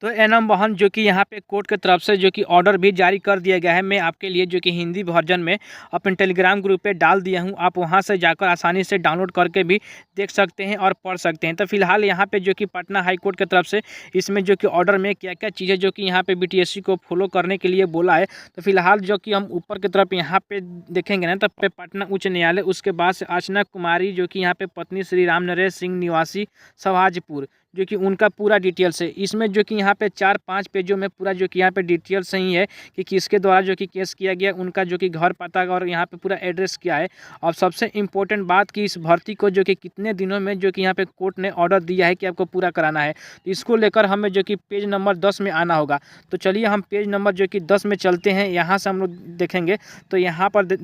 तो एनम वाहन जो कि यहाँ पे कोर्ट की तरफ से जो कि ऑर्डर भी जारी कर दिया गया है, मैं आपके लिए जो कि हिंदी वर्जन में अपने टेलीग्राम ग्रुप पे डाल दिया हूँ। आप वहाँ से जाकर आसानी से डाउनलोड करके भी देख सकते हैं और पढ़ सकते हैं। तो फिलहाल यहाँ पे जो कि पटना हाई कोर्ट की तरफ से इसमें जो कि ऑर्डर में क्या क्या चीज़ें जो कि यहाँ पे बीटीएससी को फॉलो करने के लिए बोला है। तो फिलहाल जो कि हम ऊपर की तरफ यहाँ पे देखेंगे ना, तो पटना उच्च न्यायालय, उसके बाद से अर्चना कुमारी जो कि यहाँ पे पत्नी श्री राम नरेश सिंह निवासी सवाजपुर, जो कि उनका पूरा डिटेल्स है। इसमें जो कि यहाँ पे 4-5 पेजों में पूरा जो कि यहाँ पे डिटेल्स सही है कि किसके द्वारा जो कि केस किया गया, उनका जो कि घर पता और यहाँ पे पूरा एड्रेस क्या है। और सबसे इम्पोर्टेंट बात कि इस भर्ती को जो कि कितने दिनों में जो कि यहाँ पे कोर्ट ने ऑर्डर दिया है कि आपको पूरा कराना है। तो इसको लेकर हमें जो कि पेज नंबर 10 में आना होगा। तो चलिए हम पेज नंबर जो कि 10 में चलते हैं। यहाँ से हम लोग देखेंगे तो यहाँ पर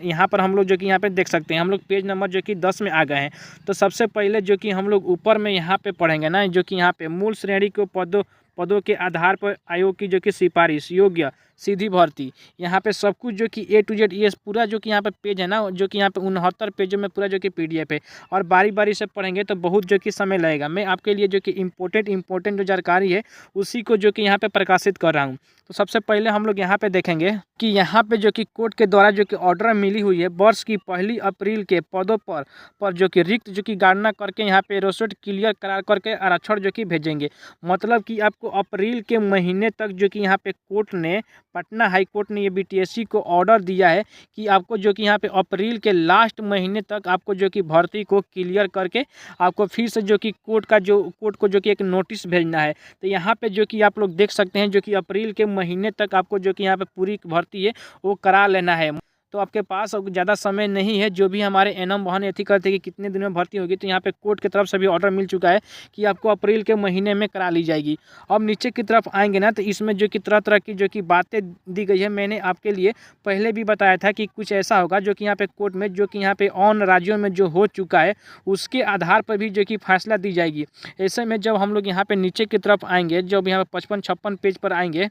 यहाँ पर हम लोग जो कि यहाँ पे देख सकते हैं, हम लोग पेज नंबर जो कि 10 में आ गए हैं। तो सबसे पहले जो कि हम लोग ऊपर में यहाँ पे पढ़ेंगे ना, जो कि यहाँ पे मूल श्रेणी के पदों के आधार पर आयोग की जो कि सिफारिश योग्य सीधी भर्ती, यहाँ पे सब कुछ जो कि A to Z ये पूरा जो कि यहाँ पे पेज है ना, जो कि यहाँ पे 69 पेजों में पूरा जो कि PDF है। और बारी बारी से पढ़ेंगे तो बहुत जो कि समय लगेगा। मैं आपके लिए जो कि इम्पोर्टेंट जो जानकारी है उसी को जो कि यहाँ पे प्रकाशित कर रहा हूँ। तो सबसे पहले हम लोग यहाँ पे देखेंगे कि यहाँ पे जो कि कोर्ट के द्वारा जो कि ऑर्डर मिली हुई है, वर्ष की 1 अप्रैल के पदों पर जो कि रिक्त जो कि गणना करके यहाँ पे रोस्टेड क्लियर करा करके आरक्षण जो कि भेजेंगे। मतलब कि आपको अप्रैल के महीने तक जो कि यहाँ पे कोर्ट ने, पटना हाई कोर्ट ने ये बीटीएससी को ऑर्डर दिया है कि आपको जो कि यहाँ पे अप्रैल के लास्ट महीने तक आपको जो कि भर्ती को क्लियर करके आपको फिर से जो कि कोर्ट को जो कि एक नोटिस भेजना है। तो यहाँ पे जो कि आप लोग देख सकते हैं जो कि अप्रैल के महीने तक आपको जो कि यहाँ पे पूरी भर्ती है वो करा लेना है। तो आपके पास ज़्यादा समय नहीं है। जो भी हमारे एनम वाहन यथी करते कि कितने दिन में भर्ती होगी, तो यहाँ पे कोर्ट की तरफ से भी ऑर्डर मिल चुका है कि आपको अप्रैल के महीने में करा ली जाएगी। अब नीचे की तरफ आएंगे ना, तो इसमें जो कि तरह तरह की जो कि बातें दी गई है, मैंने आपके लिए पहले भी बताया था कि कुछ ऐसा होगा जो कि यहाँ पे कोर्ट में जो कि यहाँ पे ऑन राज्यों में जो हो चुका है उसके आधार पर भी जो कि फैसला दी जाएगी। ऐसे में जब हम लोग यहाँ पे नीचे की तरफ आएंगे, जब यहाँ पे 55-56 पेज पर आएंगे,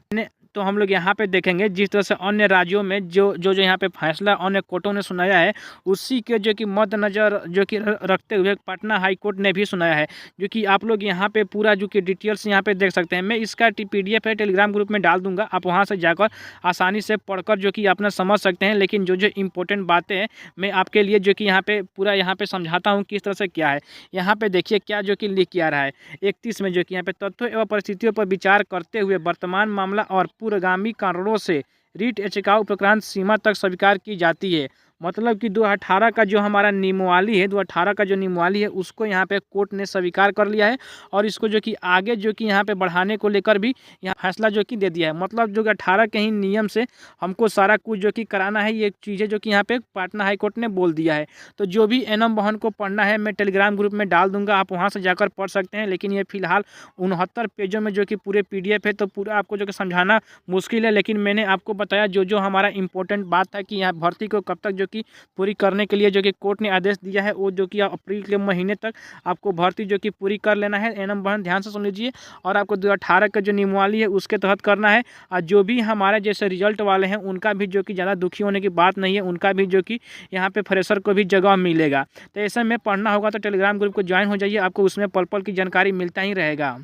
तो हम लोग यहाँ पे देखेंगे जिस तरह से अन्य राज्यों में जो यहाँ पे फैसला अन्य कोर्टों ने सुनाया है, उसी के जो कि मद्देनजर जो कि रखते हुए पटना हाई कोर्ट ने भी सुनाया है। जो कि आप लोग यहाँ पे पूरा जो कि डिटेल्स यहाँ पे देख सकते हैं। मैं इसका PDF है टेलीग्राम ग्रुप में डाल दूंगा, आप वहाँ से जाकर आसानी से पढ़कर जो कि अपना समझ सकते हैं। लेकिन जो इम्पोर्टेंट बातें हैं मैं आपके लिए जो कि यहाँ पे पूरा यहाँ पे समझाता हूँ किस तरह से क्या है। यहाँ पे देखिए क्या जो कि लिख के आ रहा है 31 में, जो कि यहाँ पे तथ्यों एवं परिस्थितियों पर विचार करते हुए वर्तमान मामला और पूर्वगामी कारणों से रीट याचिकाओं उपरांत सीमा तक स्वीकार की जाती है। मतलब कि 2018 का जो हमारा नियमावली है, 2018 का जो नियमावली है उसको यहाँ पे कोर्ट ने स्वीकार कर लिया है और इसको जो कि आगे जो कि यहाँ पे बढ़ाने को लेकर भी यहाँ फैसला जो कि दे दिया है। मतलब जो कि 18 के ही नियम से हमको सारा कुछ जो कि कराना है, ये चीज़ें जो कि यहाँ पे पटना हाई कोर्ट ने बोल दिया है। तो जो भी एनम वाहन को पढ़ना है मैं टेलीग्राम ग्रुप में डाल दूंगा, आप वहाँ से जाकर पढ़ सकते हैं। लेकिन ये फिलहाल 69 पेजों में जो कि पूरे PDF है, तो पूरा आपको जो कि समझाना मुश्किल है। लेकिन मैंने आपको बताया जो हमारा इंपॉर्टेंट बात था कि यहाँ भर्ती को कब तक जो कि पूरी करने के लिए जो कि कोर्ट ने आदेश दिया है, वो जो कि अप्रैल के महीने तक आपको भर्ती जो कि पूरी कर लेना है। एनम वाहन ध्यान से सुन लीजिए, और आपको 2018 का जो नियमावली है उसके तहत करना है। और जो भी हमारे जैसे रिजल्ट वाले हैं उनका भी जो कि ज़्यादा दुखी होने की बात नहीं है, उनका भी जो कि यहाँ पे फ्रेशर को भी जगह मिलेगा। तो ऐसे में पढ़ना होगा तो टेलीग्राम ग्रुप को ज्वाइन हो जाइए, आपको उसमें पल पल की जानकारी मिलता ही रहेगा।